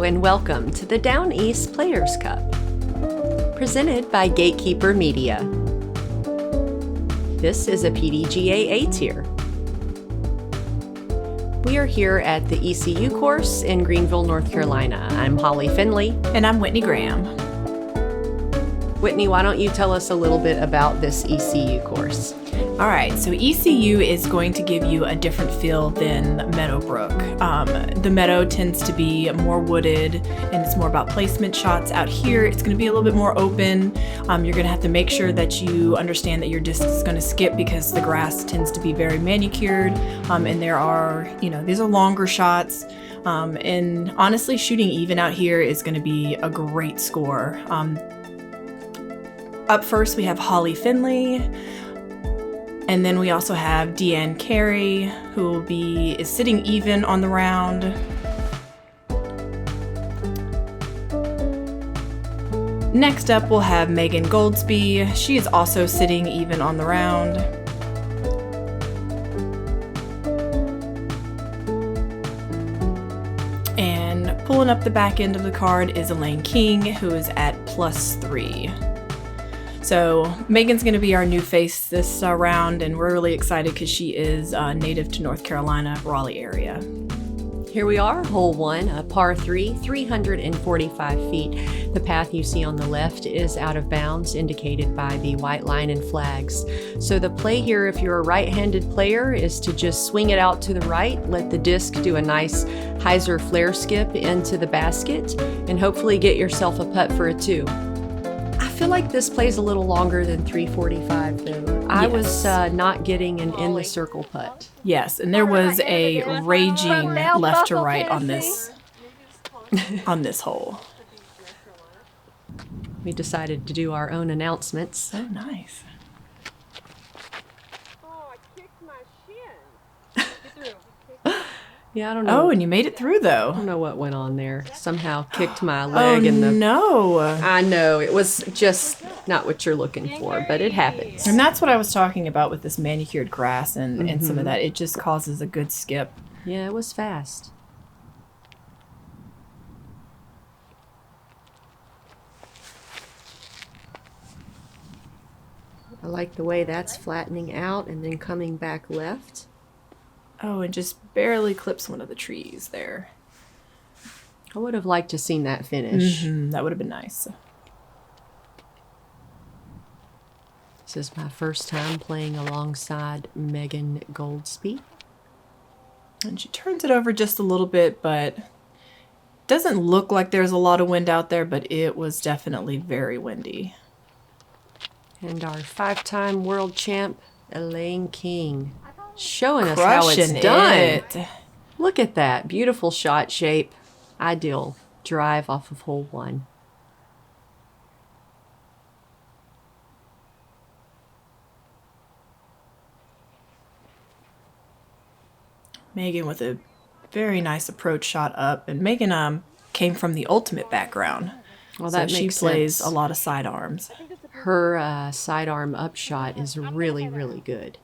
and welcome to the Down East Players Cup, presented by Gatekeeper Media. This is a PDGA A tier. We are here at the ECU course in Greenville, North Carolina. I'm Holly Finley. And I'm Whitney Graham. Whitney, why don't you tell us a little bit about this ECU course? All right, so ECU is going to give you a different feel than Meadowbrook. The Meadow tends to be more wooded and it's more about placement shots. Out here, it's going to be a little bit more open. You're going to have to make sure that you understand that your disc is going to skip because the grass tends to be very manicured. And there are, these are longer shots. And honestly, shooting even out here is going to be a great score. Up first, we have Holly Finley. And then we also have Carey, who is sitting even on the round. Next up, we'll have Megan Goldsby. She is also sitting even on the round. And pulling up the back end of the card is Elaine King, who is at +3. So Megan's going to be our new face this round, and we're really excited because she is native to North Carolina, Raleigh area. Here we are, hole 1, a par 3, 345 feet. The path you see on the left is out of bounds, indicated by the white line and flags. So the play here, if you're a right-handed player, is to just swing it out to the right, let the disc do a nice hyzer flare skip into the basket, and hopefully get yourself a putt for a 2. I feel like this plays a little longer than 345 though. I was not getting an in the circle putt. Yes, and there was a raging left to right on this hole. We decided to do our own announcements. So nice. Oh, I kicked my shin. Get through. Yeah, I don't know. Oh, and you made it through though. I don't know what went on there. Somehow kicked my leg in the... no. I know, it was just not what you're looking for, but it happens. And that's what I was talking about with this manicured grass and some of that. It just causes a good skip. Yeah, it was fast. I like the way that's flattening out and then coming back left. Oh, and just barely clips one of the trees there. I would have liked to seen that finish. That would have been nice. This is my first time playing alongside Megan Goldsby. And she turns it over just a little bit, but doesn't look like there's a lot of wind out there, but it was definitely very windy. And our 5-time world champ, Elaine King, showing us how it's Crushing done. it. Look at that. Beautiful shot shape. Ideal drive off of hole 1. Megan with a very nice approach shot up. And Megan came from the ultimate background. Well, that so makes she plays sense. a lot of sidearms. Her sidearm upshot is really, really good.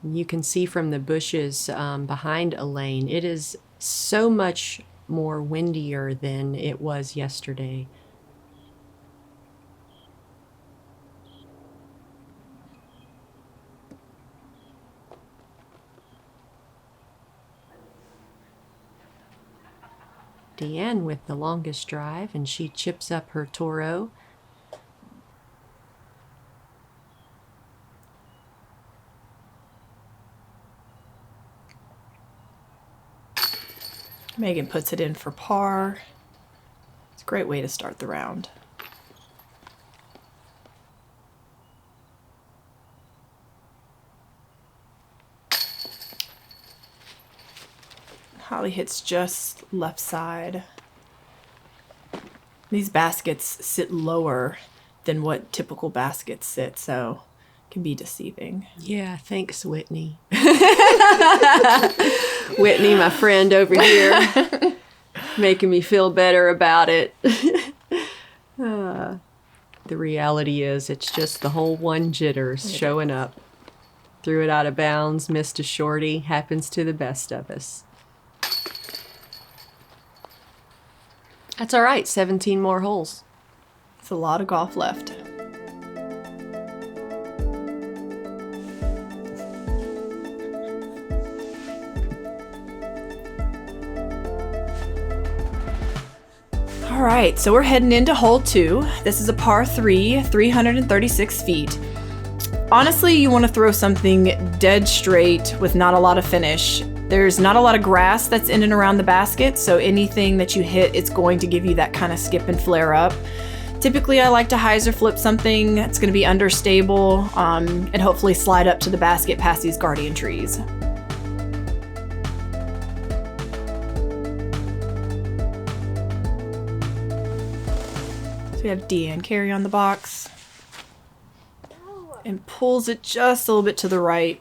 You can see from the bushes behind Elaine, it is so much more windier than it was yesterday. Deanne with the longest drive, and she chips up her Toro. Megan puts it in for par. It's a great way to start the round. Holly hits just left side. These baskets sit lower than what typical baskets sit, so it can be deceiving. Yeah, thanks, Whitney. Whitney, my friend over here, making me feel better about it. The reality is it's just the whole 1 jitters showing up. Threw it out of bounds, missed a shorty, happens to the best of us. That's all right, 17 more holes. It's a lot of golf left. All right, so we're heading into hole 2. This is a par 3, 336 feet. Honestly, you want to throw something dead straight with not a lot of finish. There's not a lot of grass that's in and around the basket, so anything that you hit, it's going to give you that kind of skip and flare up. Typically, I like to hyzer flip something that's going to be understable and hopefully slide up to the basket past these guardian trees. So we have Deanne Carey on the box and pulls it just a little bit to the right.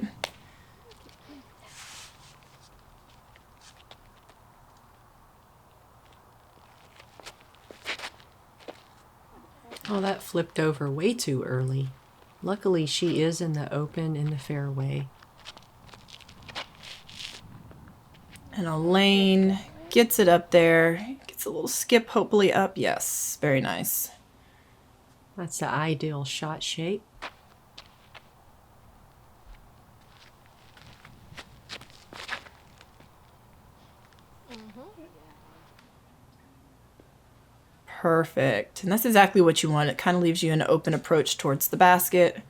Oh, that flipped over way too early. Luckily, she is in the open in the fairway. And Elaine gets it up there. Gets a little skip, hopefully up. Yes, very nice. That's the ideal shot shape. Perfect. And that's exactly what you want. It kind of leaves you an open approach towards the basket.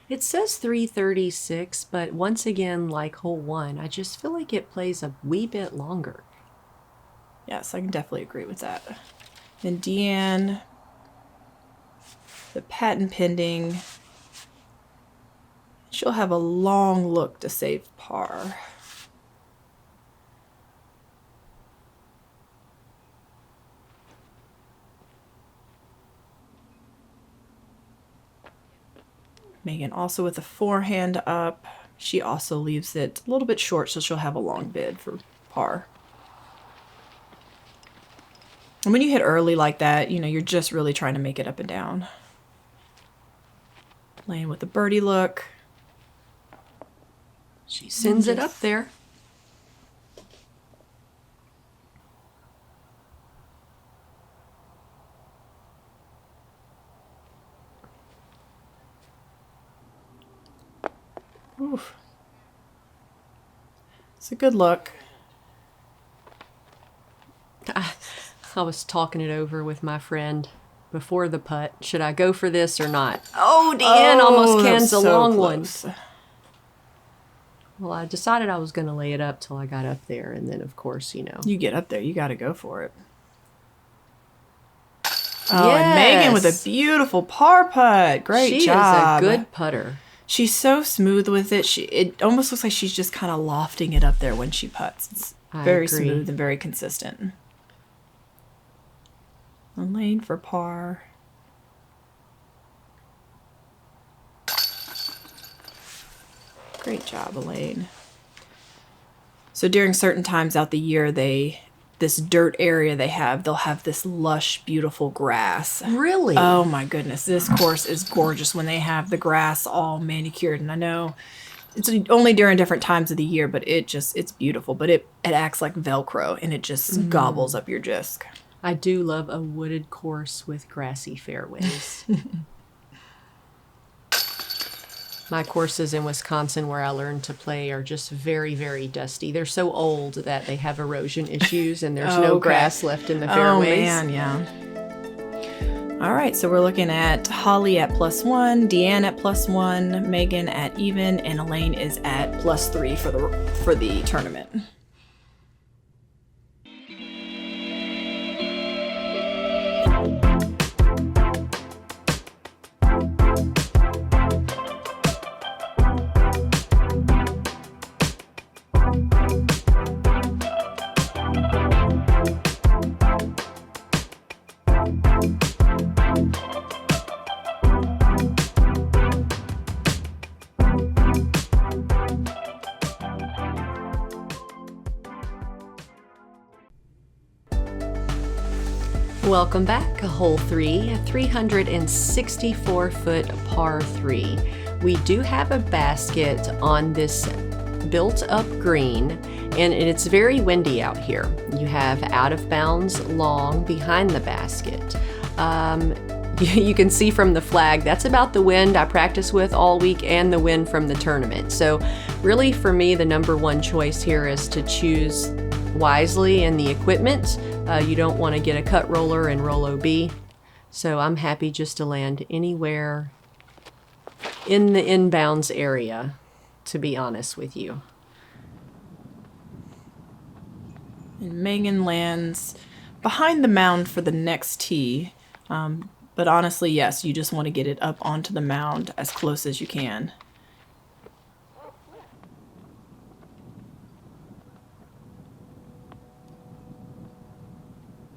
It says 336, but once again, like hole 1, I just feel like it plays a wee bit longer. Yes, I can definitely agree with that. Then Deanne, the patent pending. She'll have a long look to save par. Megan also with a forehand up. She also leaves it a little bit short, so she'll have a long bid for par. And when you hit early like that, you know, you're just really trying to make it up and down. Laying with a birdie look. She sends it up there. Oof. It's a good look. I was talking it over with my friend before the putt. Should I go for this or not? Oh, Deanne almost cans a long one. Well, I decided I was going to lay it up till I got up there, and then, of course, you know. You get up there, you got to go for it. Oh, yes. And Megan with a beautiful par putt. Great job. She is a good putter. She's so smooth with it. It almost looks like she's just kind of lofting it up there when she putts. It's very smooth and very consistent. Elaine for par. Great job, Elaine. So during certain times out the year, this dirt area they'll have this lush, beautiful grass. Really? Oh my goodness. This course is gorgeous when they have the grass all manicured. And I know it's only during different times of the year, but it's beautiful. But it acts like Velcro and it just gobbles up your disc. I do love a wooded course with grassy fairways. My courses in Wisconsin where I learned to play are just very, very dusty. They're so old that they have erosion issues and there's no grass left in the fairways. Oh, man, yeah. All right, so we're looking at Holly at +1, Deanne at +1, Megan at even, and Elaine is at +3 for the tournament. Welcome back, hole 3, a 364-foot par 3. We do have a basket on this built up green, and it's very windy out here. You have out of bounds long behind the basket. You can see from the flag, that's about the wind I practice with all week and the wind from the tournament. So really for me, the number one choice here is to choose wisely in the equipment. You don't want to get a cut roller and roll OB. So I'm happy just to land anywhere in the inbounds area, to be honest with you. And Megan lands behind the mound for the next tee. But honestly, yes, you just want to get it up onto the mound as close as you can.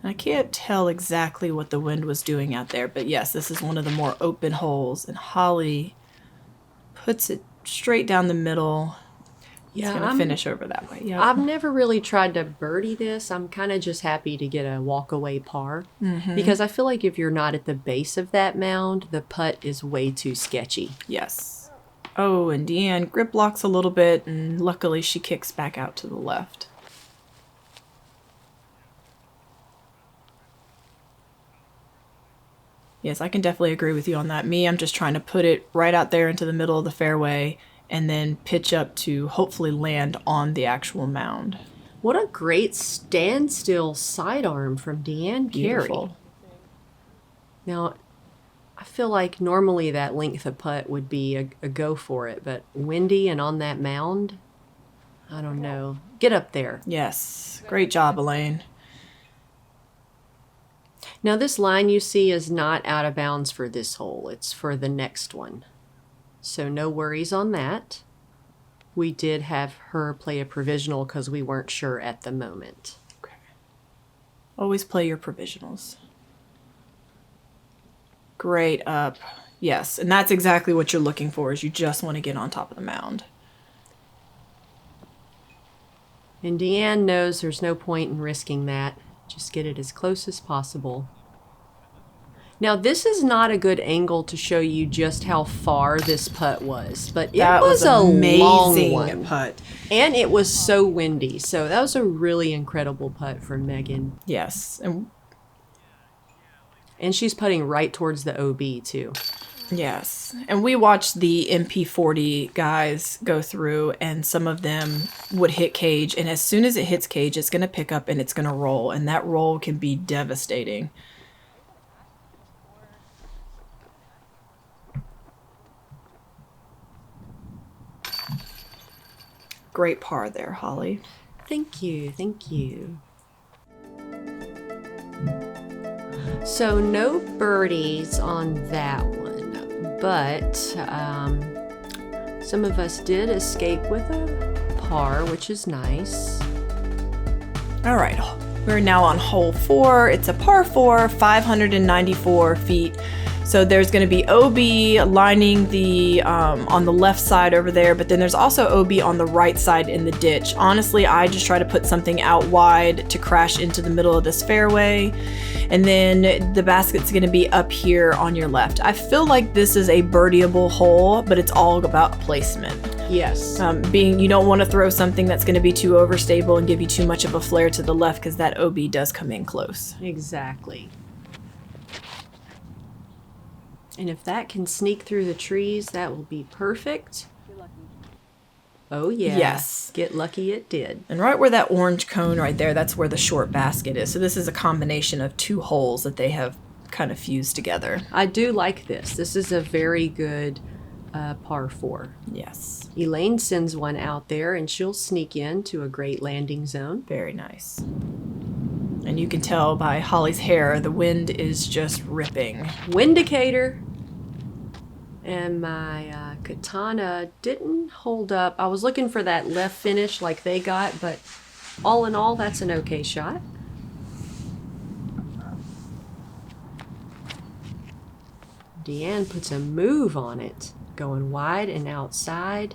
I can't tell exactly what the wind was doing out there, but yes, this is one of the more open holes, and Holly puts it straight down the middle. Yeah, it's going to finish over that way. Yep. I've never really tried to birdie this. I'm kind of just happy to get a walk-away par because I feel like if you're not at the base of that mound, the putt is way too sketchy. Yes. Oh, and Deanne grip locks a little bit, and luckily she kicks back out to the left. Yes, I can definitely agree with you on that. I'm just trying to put it right out there into the middle of the fairway and then pitch up to hopefully land on the actual mound. What a great standstill sidearm from Deanne Carey. Beautiful. Now, I feel like normally that length of putt would be a go for it, but windy and on that mound, I don't know. Get up there. Yes, great job, Elaine. Now, this line you see is not out of bounds for this hole. It's for the next one. So no worries on that. We did have her play a provisional because we weren't sure at the moment. Okay. Always play your provisionals. Great up. Yes, and that's exactly what you're looking for, is you just want to get on top of the mound. And Deanne knows there's no point in risking that. Just get it as close as possible. Now, this is not a good angle to show you just how far this putt was, but it was a long one. Putt. And it was so windy, so that was a really incredible putt from Megan. Yes, and she's putting right towards the OB, too. yes. And we watched the MP40 guys go through, and some of them would hit cage, and as soon as it hits cage, it's going to pick up and it's going to roll, and that roll can be devastating. Great par there, Holly. Thank you, thank you. So no birdies on that one, but some of us did escape with a par, which is nice. All right, we're now on hole 4. It's a par 4, 594 feet. So there's going to be OB lining the on the left side over there, but then there's also OB on the right side in the ditch. Honestly, I just try to put something out wide to crash into the middle of this fairway, and then the basket's going to be up here on your left. I feel like this is a birdieable hole, but it's all about placement. Yes. You don't want to throw something that's going to be too overstable and give you too much of a flare to the left, because that OB does come in close. Exactly. And if that can sneak through the trees, that will be perfect. Oh, yeah. Yes. Get lucky it did. And right where that orange cone right there, that's where the short basket is. So this is a combination of 2 holes that they have kind of fused together. I do like this. This is a very good par 4. Yes. Elaine sends one out there, and she'll sneak into a great landing zone. Very nice. And you can tell by Holly's hair, the wind is just ripping. Windicator. And my katana didn't hold up. I was looking for that left finish like they got, but all in all, that's an okay shot. Deanne puts a move on it, going wide and outside.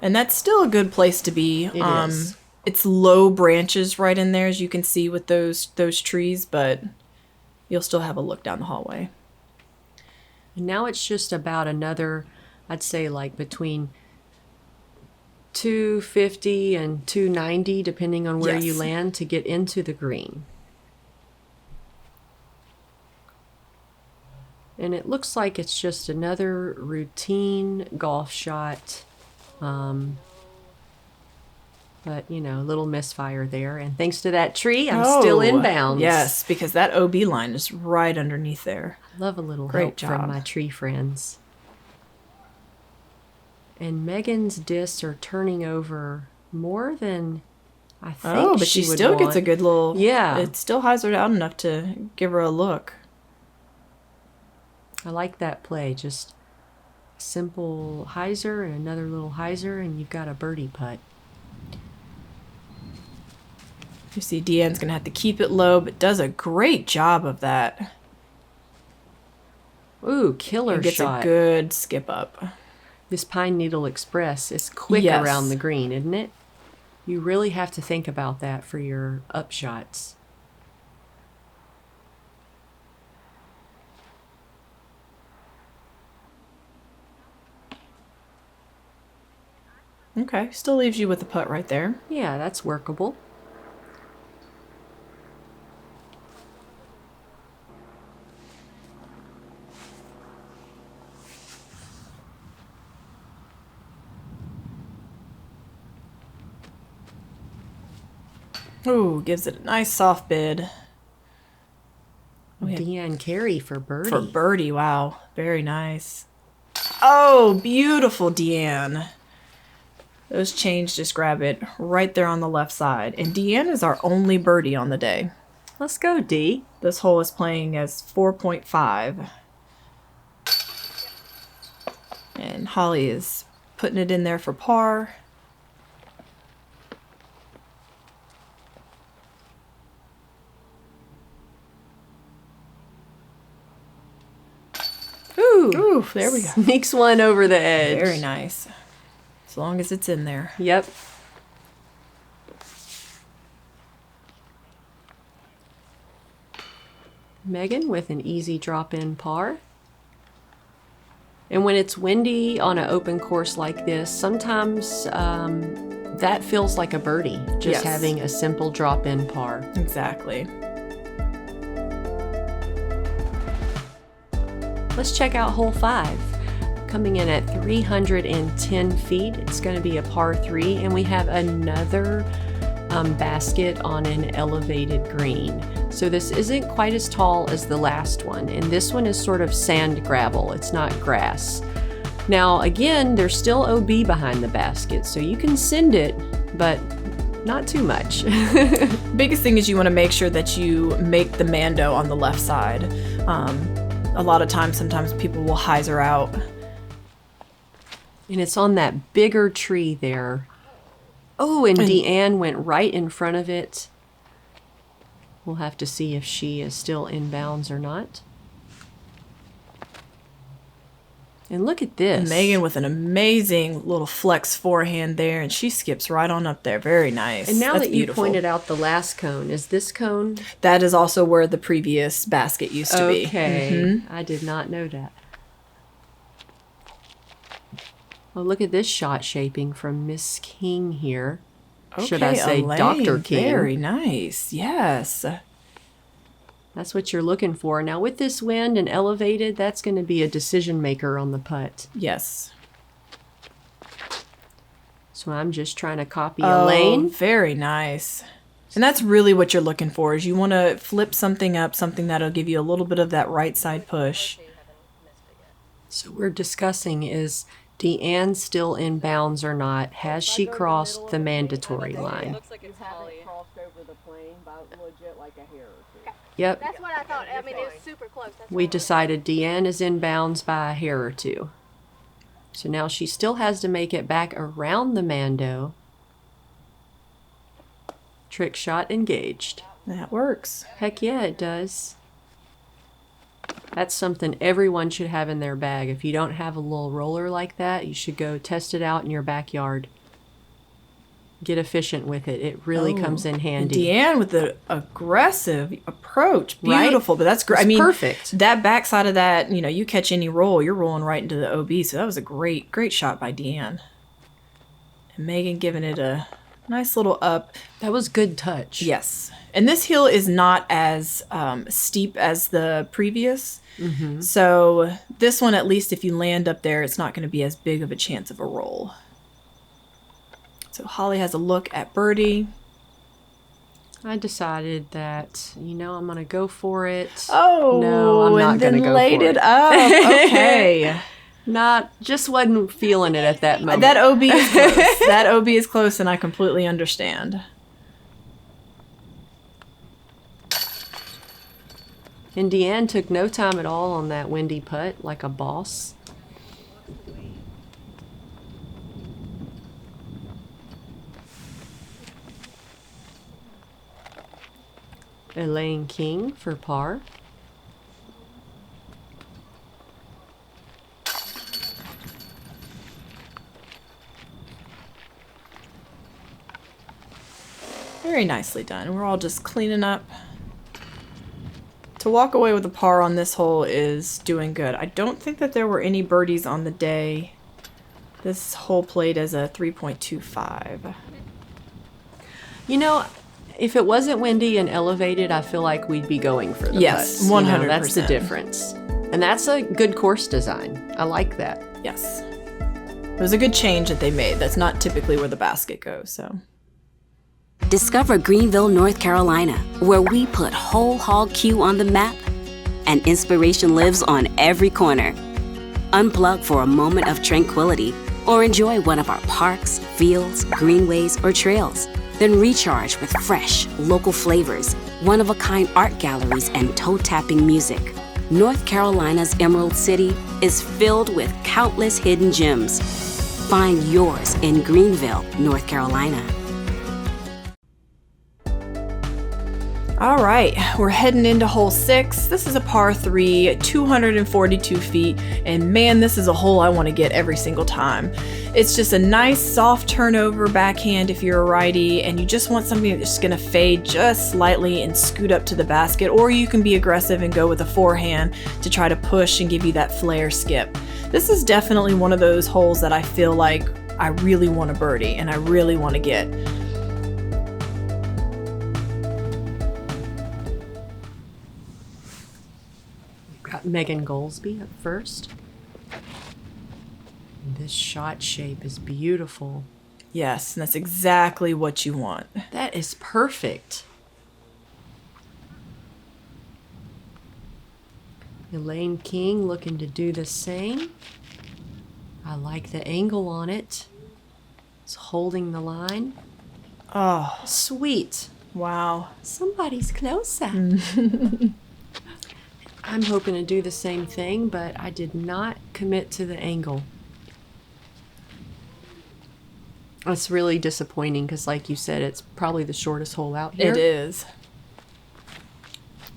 And that's still a good place to be. It is. It's low branches right in there, as you can see with those trees, but you'll still have a look down the hallway. And now it's just about another, I'd say like between 250 and 290, depending on where you Yes. land, to get into the green. And it looks like it's just another routine golf shot. But, you know, a little misfire there. And thanks to that tree, I'm still in bounds. Yes, because that OB line is right underneath there. Love a little Great help from job. my tree friends. And Megan's discs are turning over more than I think Oh, but she would still gets a want. good little... Yeah. It still hides her out enough to give her a look. I like that play. Just a simple hyzer and another little hyzer, and you've got a birdie putt. You see Deanne's going to have to keep it low, but does a great job of that. Ooh, killer And gets shot. a good skip up. This Pine Needle Express is quick Yes. around the green, isn't it? You really have to think about that for your up shots. Okay, still leaves you with the putt right there. Yeah, that's workable. Ooh, gives it a nice soft bid. had- Deanne Carey for birdie. For birdie, wow. Very nice. Oh, beautiful, Deanne. Those chains just grab it right there on the left side. And Deanne is our only birdie on the day. Let's go, D. This hole is playing as 4.5. And Holly is putting it in there for par. Ooh, there we go. Sneaks one over the edge. Very nice. As long as it's in there. Yep. Megan with an easy drop-in par. And when it's windy on an open course like this, sometimes that feels like a birdie, just Yes. having a simple drop-in par. Exactly. Let's check out hole 5. Coming in at 310 feet, it's going to be a par 3, and we have another basket on an elevated green. So this isn't quite as tall as the last one, and this one is sort of sand gravel. It's not grass. Now again, there's still OB behind the basket, so you can send it, but not too much. Biggest thing is you want to make sure that you make the Mando on the left side. A lot of times, sometimes people will hyzer out. And it's on that bigger tree there. Oh, and Deanne went right in front of it. We'll have to see if she is still in bounds or not. And look at this. Megan with an amazing little flex forehand there, and she skips right on up there. Very nice. And now That's that you beautiful. pointed out the last cone, is this cone? That is also where the previous basket used to be. Okay, I did not know that. Well, look at this shot shaping from Miss King here. Should I Okay, say Elaine, Dr. King? Very nice. Yes. That's what you're looking for. Now with this wind and elevated, that's going to be a decision maker on the putt. Yes. So I'm just trying to copy Oh, Elaine. very nice. And that's really what you're looking for, is you want to flip something up, something that'll give you a little bit of that right side push. So we're discussing, is Deanne still in bounds or not? Has she crossed the mandatory line? Looks like it's Holly. Crossed over the plane by legit like a hair or two. Yep. That's what I thought. I mean, it was super close. That's We what decided Deanne is in bounds by a hair or two. So now she still has to make it back around the Mando. Trick shot engaged. That works. Heck yeah, it does. That's something everyone should have in their bag. If you don't have a little roller like that, you should go test it out in your backyard. Get efficient with it. It really comes in And handy. Deanne with the aggressive approach. Right? Beautiful, but that's great. I It's mean, perfect. that backside of that, you catch any roll, you're rolling right into the OB. So that was a great shot by Deanne. And Megan giving it a nice little up. That was good touch. Yes. And this hill is not as steep as the previous. So this one, at least if you land up there, it's not going to be as big of a chance of a roll. So Holly has a look at birdie. I decided that, I'm going to go for it. Oh, no, I'm not going to go laid for it up. Okay. Just wasn't feeling it at that moment. That OB is close. That OB is close, and I completely understand. And Deanne took no time at all on that windy putt, like a boss. Elaine King for par. Very nicely done. We're all just cleaning up. To walk away with a par on this hole is doing good. I don't think that there were any birdies on the day. This hole played as a 3.25. If it wasn't windy and elevated, I feel like we'd be going for the Yes, putts. 100%. That's the difference. And that's a good course design. I like that. Yes. It was a good change that they made. That's not typically where the basket goes, so. Discover Greenville, North Carolina, where we put whole hog Q on the map and inspiration lives on every corner. Unplug for a moment of tranquility or enjoy one of our parks, fields, greenways, or trails. Then recharge with fresh, local flavors, one-of-a-kind art galleries, and toe-tapping music. North Carolina's Emerald City is filled with countless hidden gems. Find yours in Greenville, North Carolina. All right, we're heading into hole 6. This is a par 3, 242 feet, and man, this is a hole I want to get every single time. It's just a nice soft turnover backhand if you're a righty, and you just want something that's going to fade just slightly and scoot up to the basket, or you can be aggressive and go with a forehand to try to push and give you that flare skip. This is definitely one of those holes that I feel like I really want to birdie and I really want to get. Got Megan Goldsby up first. This shot shape is beautiful. Yes, and that's exactly what you want. That is perfect. Elaine King looking to do the same. I like the angle on it. It's holding the line. Oh, Sweet. wow. Somebody's closer. I'm hoping to do the same thing, but I did not commit to the angle. That's really disappointing because, like you said, it's probably the shortest hole out here. It is.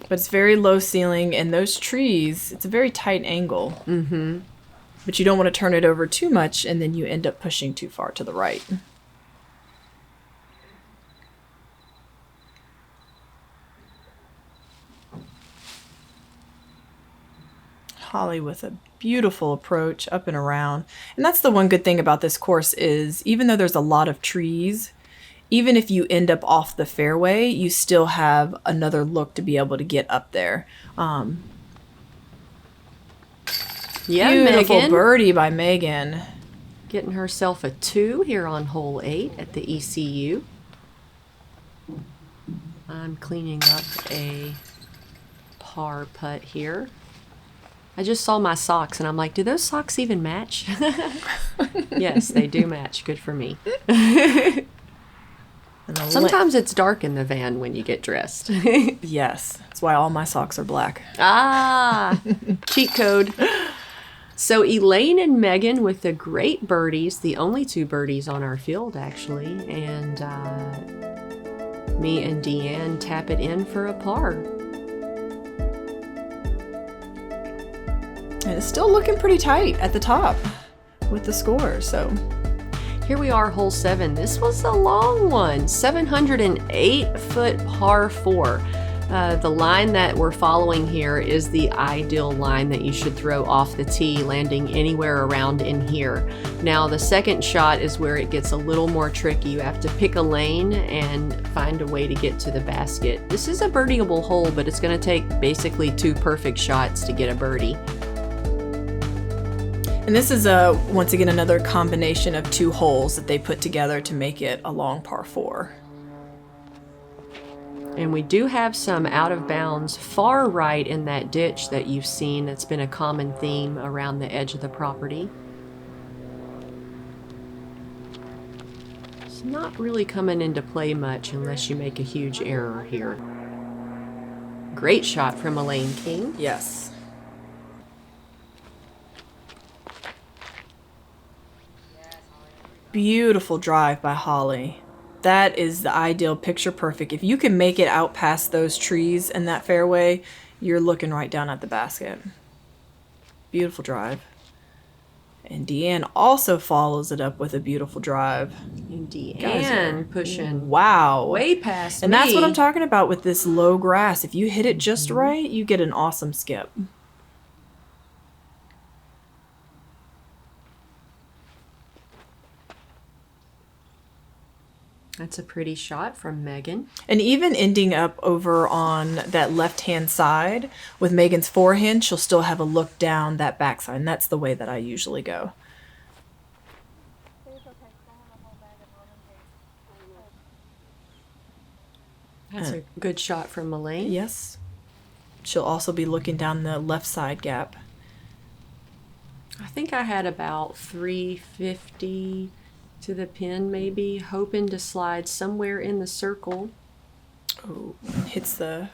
But it's very low ceiling, and those trees, it's a very tight angle. Mm-hmm. But you don't want to turn it over too much, and then you end up pushing too far to the right. Holly with a beautiful approach up and around. And that's the one good thing about this course is even though there's a lot of trees, even if you end up off the fairway, you still have another look to be able to get up there. Yeah, Beautiful Megan. birdie by Megan. Getting herself a 2 here on hole 8 at the ECU. I'm cleaning up a par putt here. I just saw my socks and I'm like, do those socks even match? Yes, they do match. Good for me. Sometimes it's dark in the van when you get dressed. Yes, that's why all my socks are black. Ah, cheat code. So Elaine and Megan with the great birdies, the only 2 birdies on our field actually, and me and Deanne tap it in for a par. And it's still looking pretty tight at the top with the score, so. Here we are, hole 7. This was a long one, 708-foot par 4. The line that we're following here is the ideal line that you should throw off the tee, landing anywhere around in here. Now the second shot is where it gets a little more tricky. You have to pick a lane and find a way to get to the basket. This is a birdieable hole, but it's going to take basically 2 perfect shots to get a birdie. And this is once again another combination of 2 holes that they put together to make it a long par 4. And we do have some out of bounds far right in that ditch that you've seen. That's been a common theme around the edge of the property. It's not really coming into play much unless you make a huge error here. Great shot from Elaine King. Yes. Beautiful drive by Holly. That is the ideal, picture perfect. If you can make it out past those trees in that fairway, you're looking right down at the basket. Beautiful drive. And Deanne also follows it up with a beautiful drive. And Deanne pushing Wow. way past And me. that's what I'm talking about with this low grass. If you hit it just right, you get an awesome skip. That's a pretty shot from Megan. And even ending up over on that left-hand side with Megan's forehand, she'll still have a look down that backside. And that's the way that I usually go. That's a good shot from Elaine. Yes. She'll also be looking down the left side gap. I think I had about 350 to the pin, maybe, hoping to slide somewhere in the circle. Oh, hits the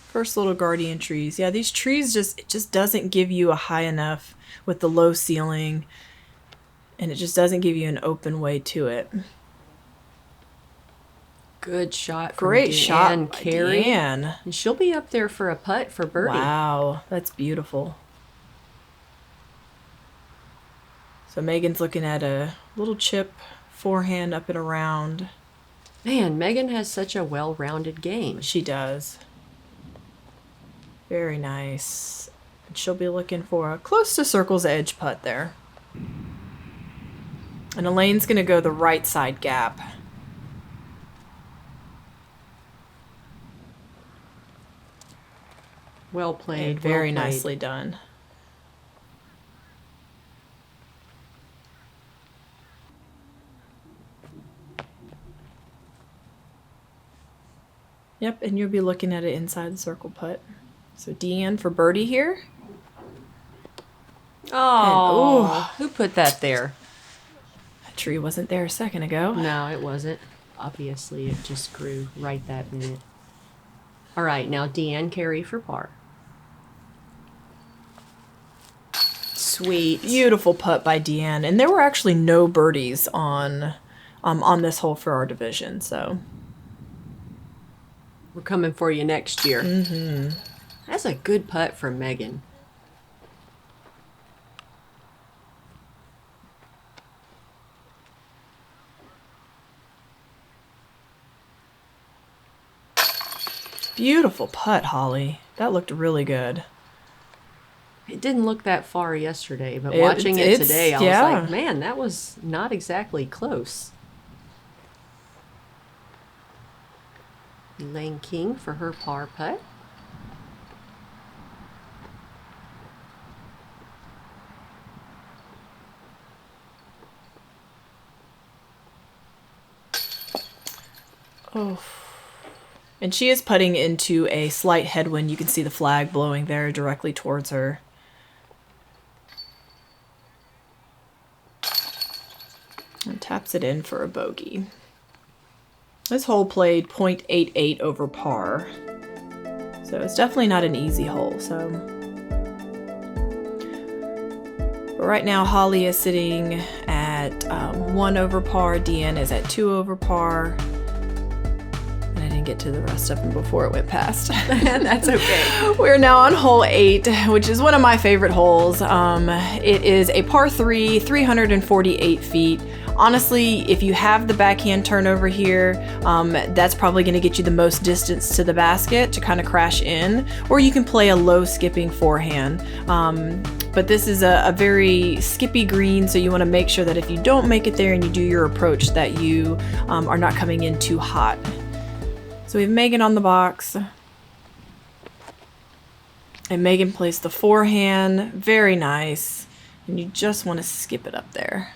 first little guardian trees. Yeah, these trees it just doesn't give you a high enough with the low ceiling, and it just doesn't give you an open way to it. Good shot from Great shot, Deanne Carey. Deanne. And she'll be up there for a putt for birdie. Wow, that's beautiful. So Megan's looking at a little chip, forehand up and around. Man, Megan has such a well-rounded game. She does. Very nice. And she'll be looking for a close to circle's edge putt there. And Elaine's going to go the right side gap. Well played. Very well played. nicely done. Yep, and you'll be looking at it inside the circle putt. So Deanne for birdie here. Oh, who put that there? That tree wasn't there a second ago. No, it wasn't. Obviously, it just grew right that minute. All right, now Deanne Carey for par. Sweet. Beautiful putt by Deanne. And there were actually no birdies on this hole for our division, so We're coming for you next year. Mm-hmm. That's a good putt from Megan. beautiful putt, Holly. That looked really good. It didn't look that far yesterday, but It- watching it it's- today, I yeah. was like, man, that was not exactly close. Elaine King for her par putt. Oh. And she is putting into a slight headwind. You can see the flag blowing there directly towards her. And taps it in for a bogey. This hole played .88 over par. So it's definitely not an easy hole. But right now Holly is sitting at 1 over par. Deanne is at 2 over par. And I didn't get to the rest of them before it went past. That's okay. We're now on hole 8, which is one of my favorite holes. It is a par 3, 348 feet honestly, if you have the backhand turnover here, that's probably going to get you the most distance to the basket to kind of crash in, or you can play a low skipping forehand. But this is a very skippy green, so you want to make sure that if you don't make it there and you do your approach, that you are not coming in too hot. So we have Megan on the box. And Megan plays the forehand. Very nice. And you just want to skip it up there.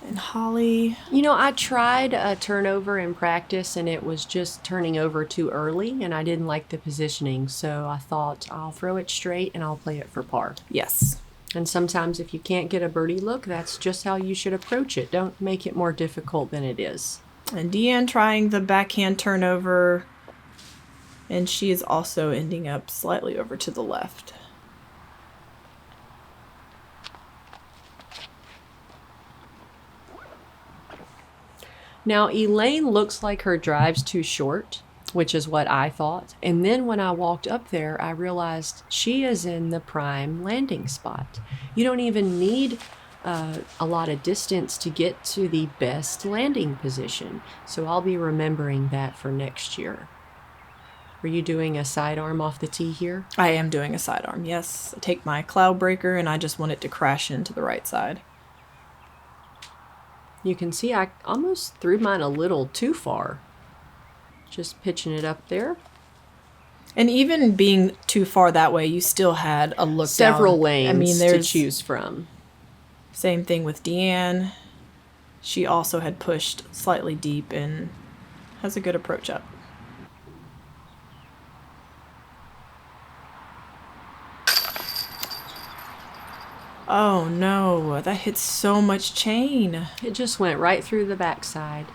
And Holly. You know, I tried a turnover in practice and it was just turning over too early and I didn't like the positioning. So I thought I'll throw it straight and I'll play it for par. Yes. And sometimes if you can't get a birdie look, that's just how you should approach it. Don't make it more difficult than it is. And Deanne trying the backhand turnover. And she is also ending up slightly over to the left. Now, Elaine looks like her drive's too short, which is what I thought. And then when I walked up there, I realized she is in the prime landing spot. You don't even need a lot of distance to get to the best landing position. So I'll be remembering that for next year. Were you doing a sidearm off the tee here? I am doing a sidearm, yes. I take my cloud breaker and I just want it to crash into the right side. You can see I almost threw mine a little too far. Just pitching it up there. And even being too far that way, you still had a look Several down. lanes to choose from. Same thing with Deanne. She also had pushed slightly deep and has a good approach up. Oh no, that hit so much chain. It just went right through the backside.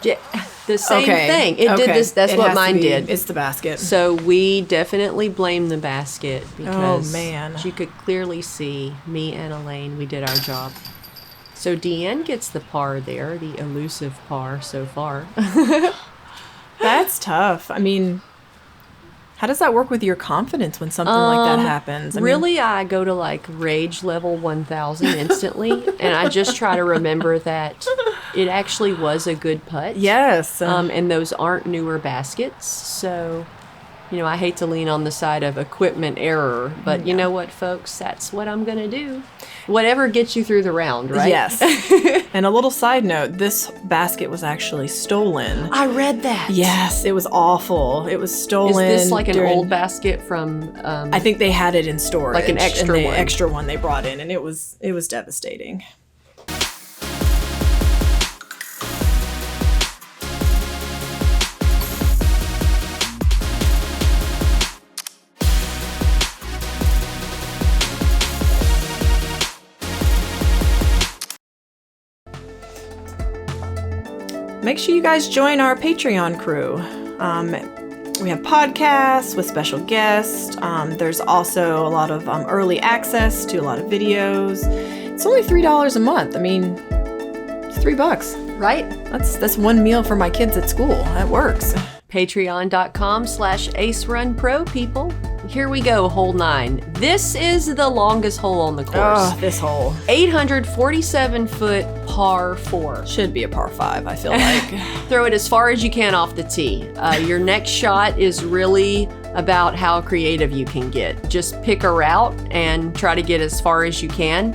Yeah, the same thing. It did this. That's what mine did. It's the basket. So we definitely blame the basket because man. You could clearly see me and Elaine. We did our job. So Deanne gets the par there, the elusive par so far. That's tough. I mean, how does that work with your confidence when something like that happens? I go to like rage level 1000 instantly, and I just try to remember that it actually was a good putt. Yes. And those aren't newer baskets, so you know I hate to lean on the side of equipment error, but you know what, folks, that's what I'm gonna do. Whatever gets you through the round, right? Yes. And a little side note, this basket was actually stolen. I read that. Yes, it was awful. It was stolen. Is this like an old basket from... I think they had it in storage. Like an extra and the one. extra one they brought in, and it was devastating. Make sure you guys join our Patreon crew. We have podcasts with special guests. There's also a lot of early access to a lot of videos. It's only $3 a month. I mean, it's $3, right? That's one meal for my kids at school. That works. Patreon.com/AceRunPro, people. Here we go, hole 9. This is the longest hole on the course. Oh, this hole. 847-foot par 4. Should be a par 5, I feel like. Throw it as far as you can off the tee. Your next shot is really about how creative you can get. Just pick a route and try to get as far as you can.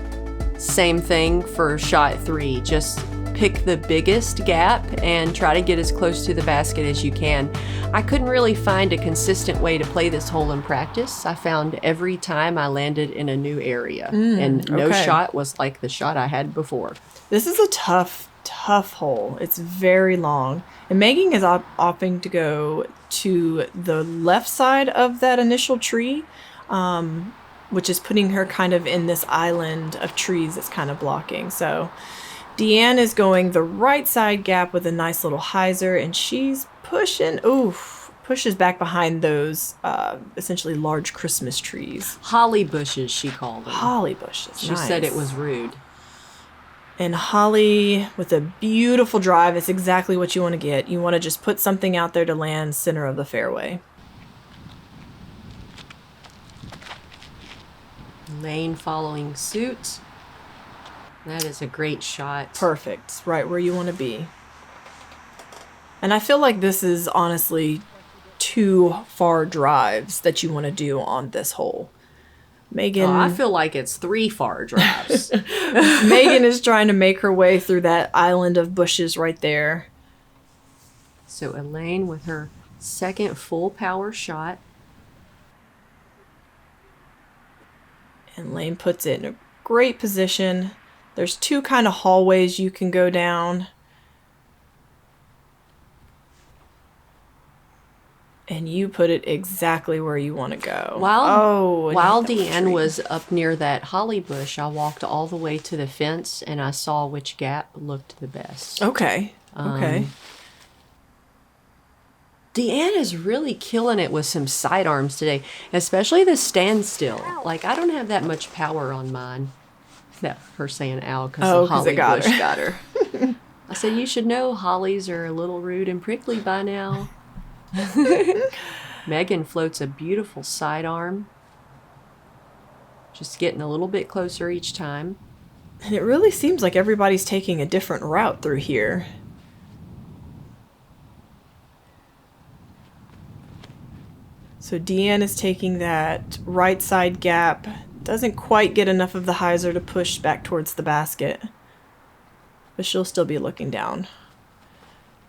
Same thing for shot 3. Just pick the biggest gap and try to get as close to the basket as you can. I couldn't really find a consistent way to play this hole in practice. I found every time I landed in a new area and no shot was like the shot I had before. This is a tough hole. It's very long. And Megan is opting to go to the left side of that initial tree, which is putting her kind of in this island of trees that's kind of blocking. So Deanne is going the right side gap with a nice little hyzer, and she's pushes back behind those essentially large Christmas trees. Holly bushes, she called them. Holly bushes. She said it was rude. And Holly with a beautiful drive is exactly what you want to get. You want to just put something out there to land center of the fairway. Lane following suit. That is a great shot. Perfect. It's right where you want to be. And I feel like this is honestly 2 far drives that you want to do on this hole. Megan, I feel like it's 3 far drives. Megan is trying to make her way through that island of bushes right there. So Elaine with her second full power shot. And Lane puts it in a great position. There's 2 kind of hallways you can go down. And you put it exactly where you want to go. While Deanne was up near that holly bush, I walked all the way to the fence and I saw which gap looked the best. Okay. Okay. Deanne is really killing it with some sidearms today, especially the standstill. Like, I don't have that much power on mine. No, her saying ow because the holly bush got her. I said, you should know hollies are a little rude and prickly by now. Megan floats a beautiful sidearm. Just getting a little bit closer each time. And it really seems like everybody's taking a different route through here. So Deanne is taking that right side gap. Doesn't quite get enough of the hyzer to push back towards the basket. But she'll still be looking down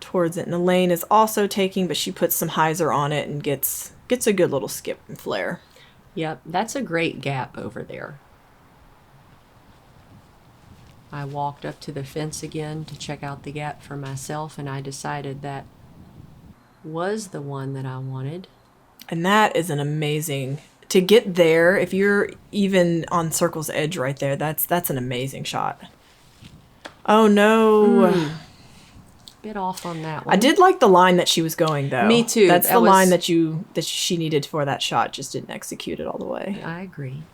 towards it. And Elaine is also taking, but she puts some hyzer on it and gets a good little skip and flare. Yep, that's a great gap over there. I walked up to the fence again to check out the gap for myself, and I decided that was the one that I wanted. And that is an amazing, to get there, if you're even on circle's edge right there, that's an amazing shot. Oh no. Bit off on that one. I did like the line that she was going though. Me too. That's the line that she needed for that shot, just didn't execute it all the way. I agree.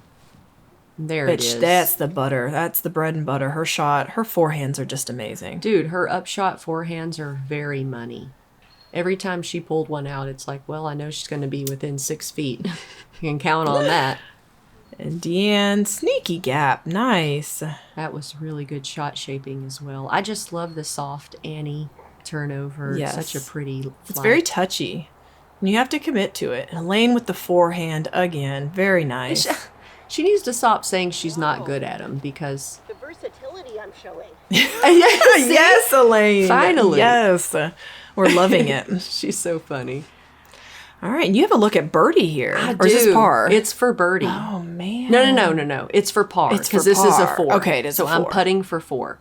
There it is. That's the butter. That's the bread and butter. Her shot, her forehands are just amazing. Dude, her upshot forehands are very money. Every time she pulled one out, it's like, well, I know she's going to be within 6 feet. You can count on that. And Deanne, sneaky gap. Nice. That was really good shot shaping as well. I just love the soft Annie turnover. Yes. It's such a pretty flight. It's very touchy. And you have to commit to it. Elaine with the forehand again. Very nice. She needs to stop saying she's not good at them because... The versatility I'm showing. Yes, Elaine. Finally. Yes. We're loving it. She's so funny. All right. And you have a look at birdie here. Or is this par? It's for birdie. Oh, man. No. It's for par. It's for because this is a par. 4. Okay, it is so a 4. I'm putting for 4.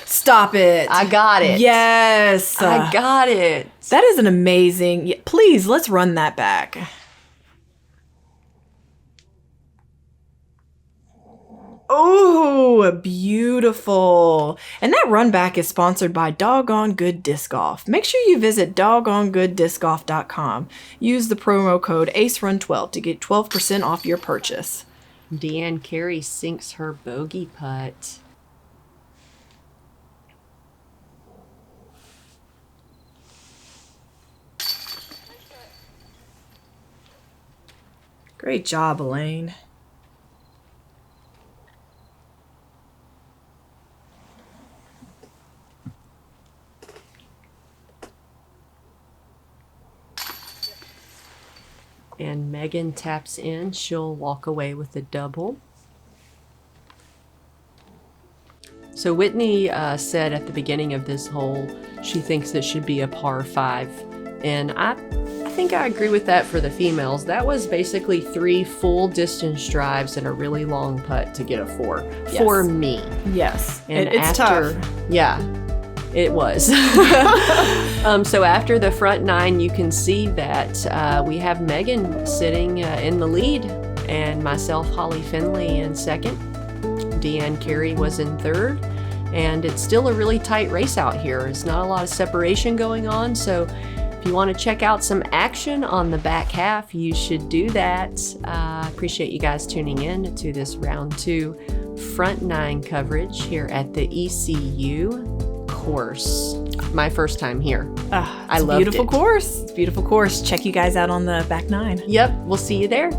Stop it. I got it. Yes. I got it. That is an amazing... Yeah, please, let's run that back. Oh, beautiful. And that run back is sponsored by Doggone Good Disc Golf. Make sure you visit doggoogoooddiscgolf.com. Use the promo code ACERUN12 to get 12% off your purchase. Deanne Carey sinks her bogey putt. Great job, Elaine. And Megan taps in. She'll walk away with a double. So Whitney said at the beginning of this hole, she thinks it should be a par 5. And I think I agree with that for the females. That was basically 3 full distance drives and a really long putt to get a 4 for me. Yes. And it's tough. Yeah, it was. So after the front 9, you can see that we have Megan sitting in the lead and myself, Holly Finley, in second. Deanne Carey was in third. And it's still a really tight race out here. It's not a lot of separation going on. So If you want to check out some action on the back half, you should do that. Appreciate you guys tuning in to this round 2 front 9 coverage here at the ECU course. My first time here. I loved it. Beautiful course. Beautiful course. Check you guys out on the back 9. Yep, we'll see you there.